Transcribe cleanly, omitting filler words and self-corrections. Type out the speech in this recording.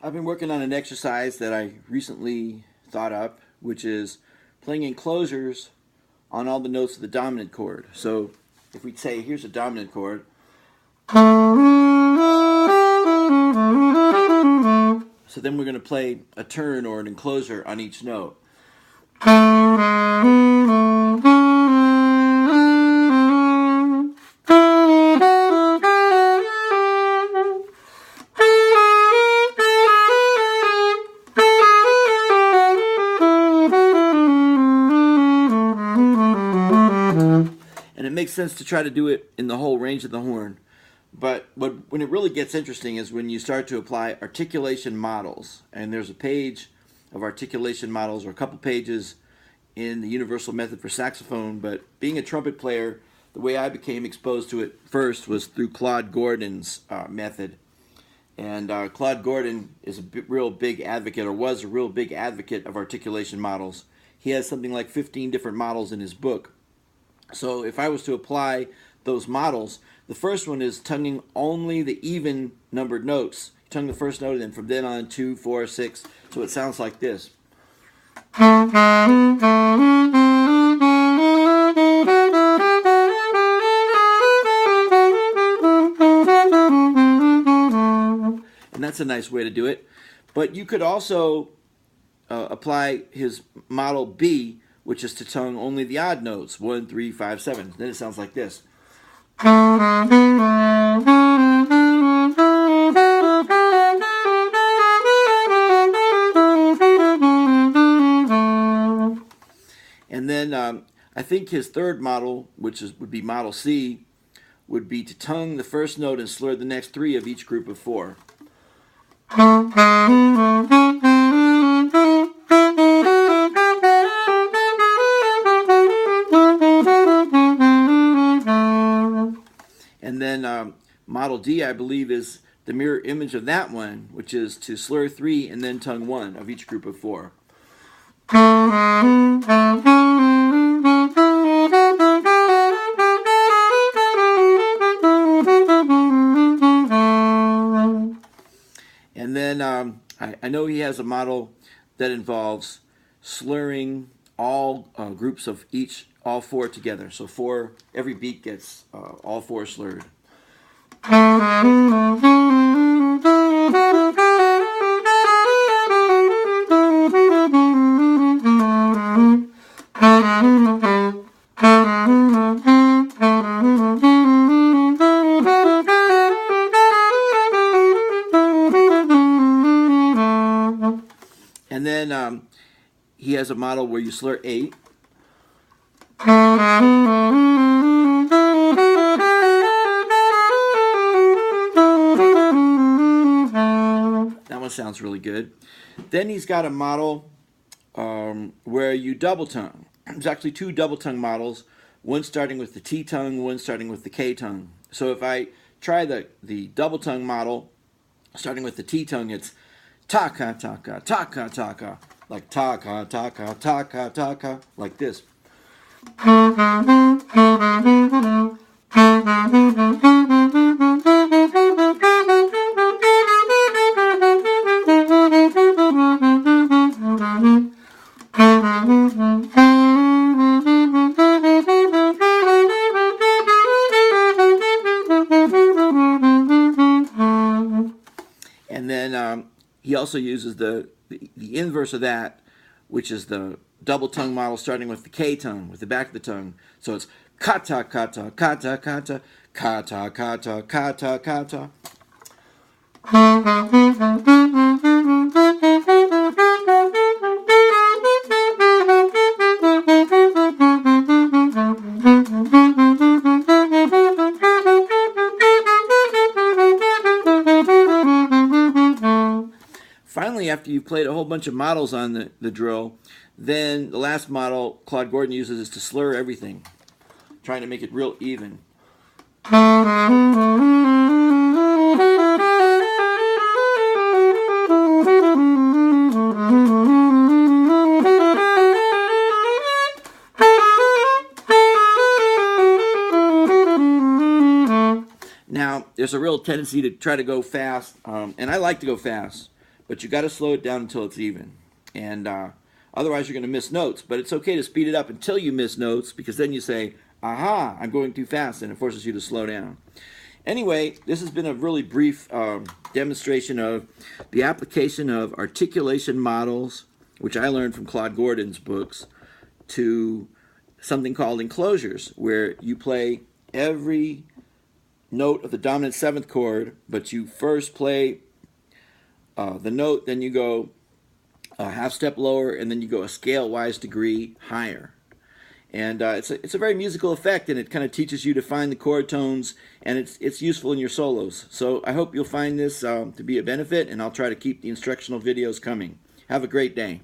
I've been working on an exercise that I recently thought up, which is playing enclosures on all the notes of the dominant chord. So if we say here's a dominant chord, so then we're going to play a turn or an enclosure on each note. And it makes sense to try to do it in the whole range of the horn. But when it really gets interesting is when you start to apply articulation models. And there's a page of articulation models, or a couple pages in the Universal Method for Saxophone. But being a trumpet player, the way I became exposed to it first was through Claude Gordon's method. And Claude Gordon is a real big advocate, or was a real big advocate of articulation models. He has something like 15 different models in his book. So if I was to apply those models, the first one is tonguing only the even numbered notes. You tongue the first note, and then from then on 2, 4, 6. So it sounds like this. And that's a nice way to do it. But you could also apply his model B, which is to tongue only the odd notes, 1, 3, 5, 7. Then it sounds like this. And then I think his third model, would be model C, would be to tongue the first note and slur the next 3 of each group of 4. And then model D, I believe, is the mirror image of that one, which is to slur 3 and then tongue 1 of each group of 4. And then I know he has a model that involves slurring all groups of all 4 together. So every beat gets all 4 slurred. And then he has a model where you slur 8. That one sounds really good. Then he's got a model where you double tongue. There's actually 2 double tongue models, one starting with the T tongue, one starting with the K tongue. So if I try the double tongue model, starting with the T tongue, it's taka taka taka taka, like taka taka taka taka, like this. And then he also uses the inverse of that, which is the double tongue model starting with the K tongue, with the back of the tongue. So it's kata kata kata kata kata kata kata kata. Finally, after you've played a whole bunch of models on the drill, then the last model Claude Gordon uses is to slur everything, trying to make it real even. Now, there's a real tendency to try to go fast, and I like to go fast, but you got to slow it down until it's even. And otherwise you're going to miss notes. But it's okay to speed it up until you miss notes, because then you say, aha, I'm going too fast, and it forces you to slow down. Anyway, this has been a really brief demonstration of the application of articulation models, which I learned from Claude Gordon's books, to something called enclosures, where you play every note of the dominant seventh chord, but you first play the note, then you go a half step lower, and then you go a scale-wise degree higher. And it's a very musical effect, and it kind of teaches you to find the chord tones, and it's useful in your solos. So I hope you'll find this to be a benefit, and I'll try to keep the instructional videos coming. Have a great day.